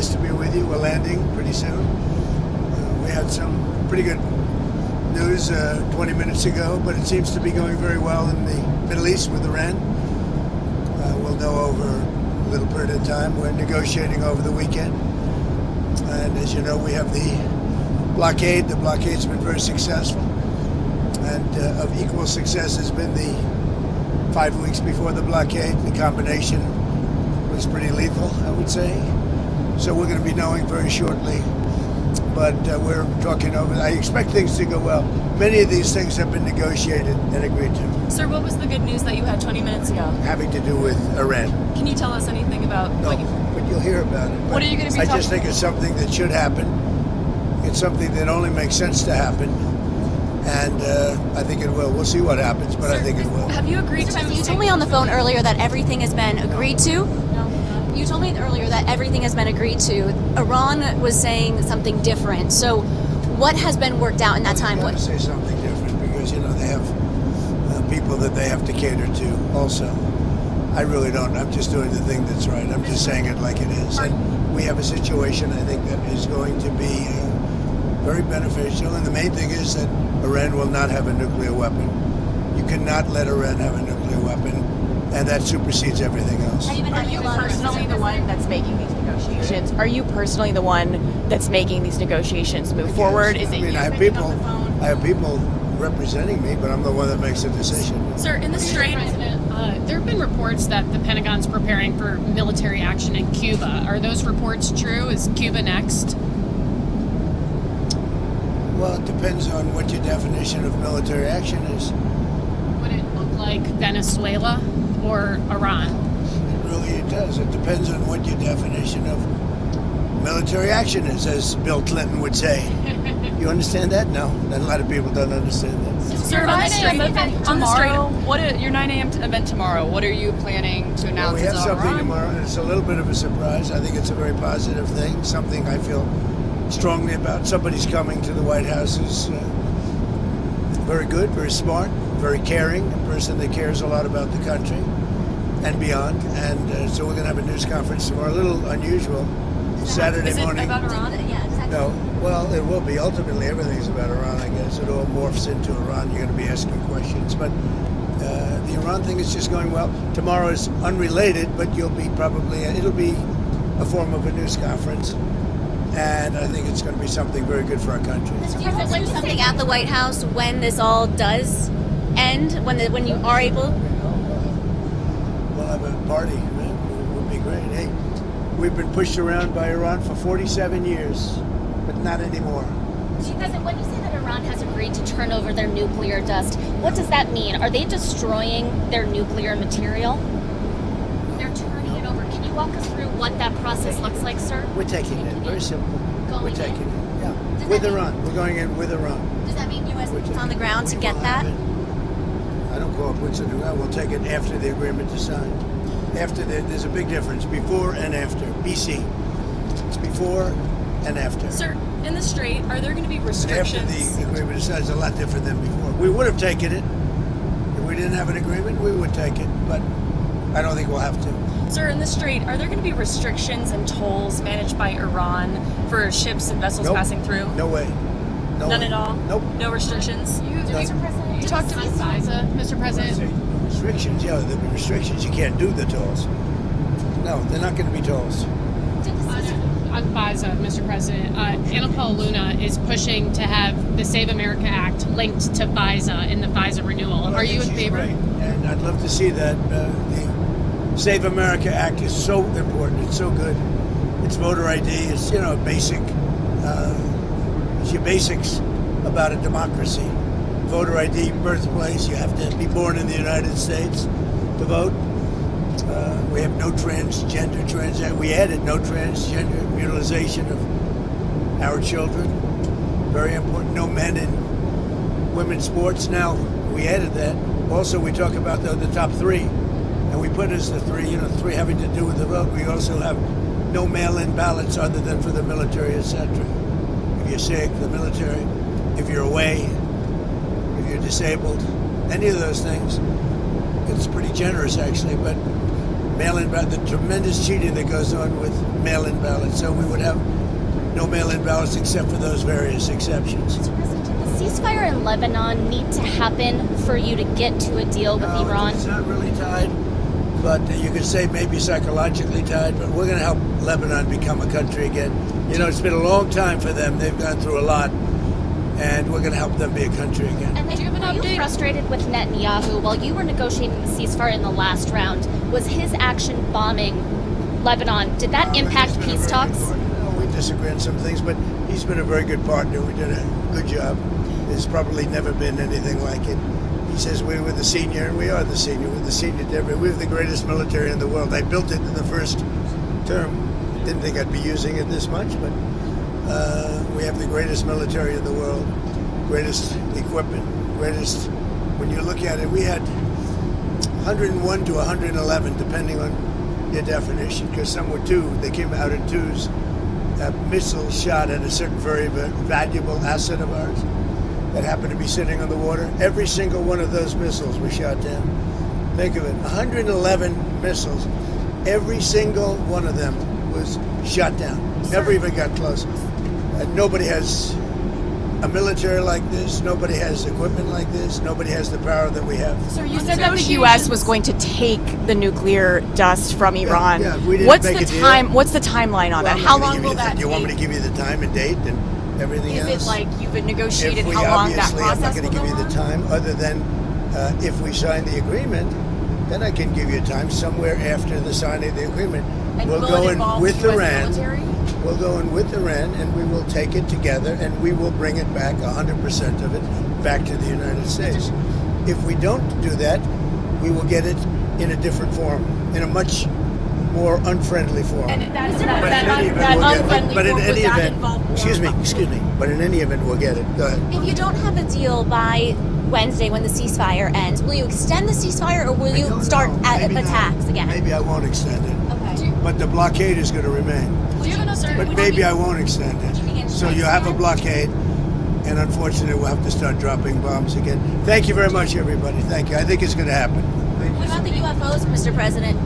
Nice to be with you. We're landing pretty soon. We had some pretty good news 20 minutes ago, but it seems to be going very well in the Middle East with Iran. We'll know over a little period of time. We're negotiating over the weekend. And as you know, we have the blockade. The blockade's been very successful. And of equal success has been the 5 weeks before the blockade. The combination was pretty lethal, I would say. So we're going to be knowing very shortly. But we're talking over. I expect things to go well. Many of these things have been negotiated and agreed to. Sir, what was the good news that you had 20 minutes ago? Having to do with Iran. Can you tell us anything about No, but you'll hear about it. What are you going to be talking I just think it's something that should happen. It's something that only makes sense to happen. And I think it will. We'll see what happens, but Sir, I think it will. Have you agreed to... You told me on the phone earlier that everything has been agreed to. No. You told me earlier that everything has been agreed to. Iran was saying something different. So what has been worked out in that time? They have to say something different because, you know, they have people that they have to cater to also. I really don't. I'm just doing the thing that's right. I'm just saying it like it is. And we have a situation, I think, that is going to be very beneficial. And the main thing is that Iran will not have a nuclear weapon. You cannot let Iran have a nuclear weapon, and that supersedes everything else. Are you personally the one that's making these negotiations? Are you personally the one that's making these negotiations move forward? Is it you I have picking people. up the phone? I have people representing me, but I'm the one that makes the decision. Sir, in the Strait... There have been reports that the Pentagon's preparing for military action in Cuba. Are those reports true? Is Cuba next? Well, it depends on what your definition of military action is. Would it look like Venezuela or Iran? It does. It depends on what your definition of military action is, as Bill Clinton would say. You understand that? No. A lot of people don't understand that. Sir, on the Strait... Your 9 a.m. event tomorrow, what are you planning to announce? Well, we have something tomorrow, and it's a little bit of a surprise. I think it's a very positive thing, something I feel strongly about. Somebody's coming to the White House who's very good, very smart, very caring, a person that cares a lot about the country and beyond. And so we're going to have a news conference tomorrow, a little unusual, Saturday morning. Is it about Iran? Yeah, exactly. No, well, it will be. Ultimately, everything's about Iran, I guess. It all morphs into Iran. You're going to be asking questions. But the Iran thing is just going well. Tomorrow is unrelated, but you'll be probably, it'll be a form of a news conference. And I think it's going to be something very good for our country. Do you think like something at the White House when this all does end, when you are able? We'll have a party, man. It would be great. Hey, we've been pushed around by Iran for 47 years, but not anymore. President, when you say that Iran has agreed to turn over their nuclear dust, what does that mean? Are they destroying their nuclear material? They're turning it over. Can you walk us through what that process looks like, sir? We're taking it. Very simple. Going We're in? taking it. Yeah. With Iran. We're going in with Iran. Does that mean U.S. We're boots on taking the ground it. to We get will that? have it. I don't call it boots on the ground. We'll take it after the agreement is signed. After there's a big difference. Before and after. BC. It's before and after. Sir, in the Strait, are there going to be And restrictions? after the agreement is signed, it's a lot different than before. We would have taken it. If we didn't have an agreement, we would take it. But I don't think we'll have to. Sir, in the Strait, are there going to be restrictions and tolls managed by Iran for ships and vessels Nope. passing through? No way. No None way. at all? Nope. No restrictions? You talked to FISA, Mr. President. Restrictions, yeah, there'll be restrictions. You can't do the tolls. No, they're not going to be tolls. On FISA, Mr. President, Anna Paula Luna is pushing to have the Save America Act linked to FISA in the FISA renewal. Well, Are I you think in she's favor? great, and I'd love to see that. The Save America Act is so important. It's so good. It's voter ID. It's, you know, basic. It's your basics about a democracy. Voter ID, birthplace. You have to be born in the United States to vote. We have no transgender. We added no transgender mutilization of our children. Very important. No men in women's sports. Now we added that. Also, we talk about the top three, and we put as the three. You know, three having to do with the vote. We also have no mail-in ballots other than for the military, etc. If you're sick, the military. If you're away, if you're disabled, any of those things. It's pretty generous, actually, but mail-in ballot, the tremendous cheating that goes on with mail-in ballots. So we would have no mail-in ballots except for those various exceptions. Mr. President, did the ceasefire in Lebanon need to happen for you to get to a deal with No, Iran? it's not really tied, but you could say maybe psychologically tied, but we're going to help Lebanon become a country again. You know, it's been a long time for them. They've gone through a lot, and we're going to help them be a country again. And then, Do you have an were you update? frustrated with Netanyahu while you were negotiating the ceasefire in the last round? Was his action bombing Lebanon, did that impact He's been a peace very talks? good partner. No, we disagree on some things, but he's been a very good partner. We did a good job. There's probably never been anything like it. He says we were the senior, and we are the senior. We're the senior to every. We have the greatest military in the world. I built it in the first term. Didn't think I'd be using it this much, but we have the greatest military in the world, greatest equipment, greatest. When you look at it, we had 101 to 111, depending on your definition, because some were two. They came out in twos. Missiles shot at a certain very valuable asset of ours that happened to be sitting on the water. Every single one of those missiles was shot down. Think of it, 111 missiles. Every single one of them was shot down. Never even got close. Nobody has a military like this. Nobody has equipment like this. Nobody has the power that we have. So you said that the U.S. was going to take the nuclear dust from Iran. yeah, we didn't What's make the a deal. time? What's the timeline on Well, that? I'm How not gonna long give will you the- that You want me take? to give you the time and date and everything Is else? it like you've been negotiated If we how long that obviously, I'm process not going will to give go you on? the time other than if we sign the agreement, then I can give you a time somewhere after the signing of the agreement. And we'll will go it in involve with the US Iran. military? We'll go in with Iran and we will take it together and we will bring it back, 100% of it, back to the United States. If we don't do that, we will get it in a different form, in a much more unfriendly form. And that, But in any event, that we'll get it. unfriendly But in form, would any that event, involve war? excuse me. But in any event, we'll get it. Go ahead. If you don't have a deal by Wednesday when the ceasefire ends, will you extend the ceasefire or will I you don't start know. Maybe not. attacks again? Maybe I won't extend it. Okay. But the blockade is going to remain. Do you have an update? But maybe I won't extend begin it. So you have a blockade, and unfortunately, we'll have to start dropping bombs again. Thank you very much, everybody. Thank you. I think it's going to happen. What about the UFOs, Mr. President?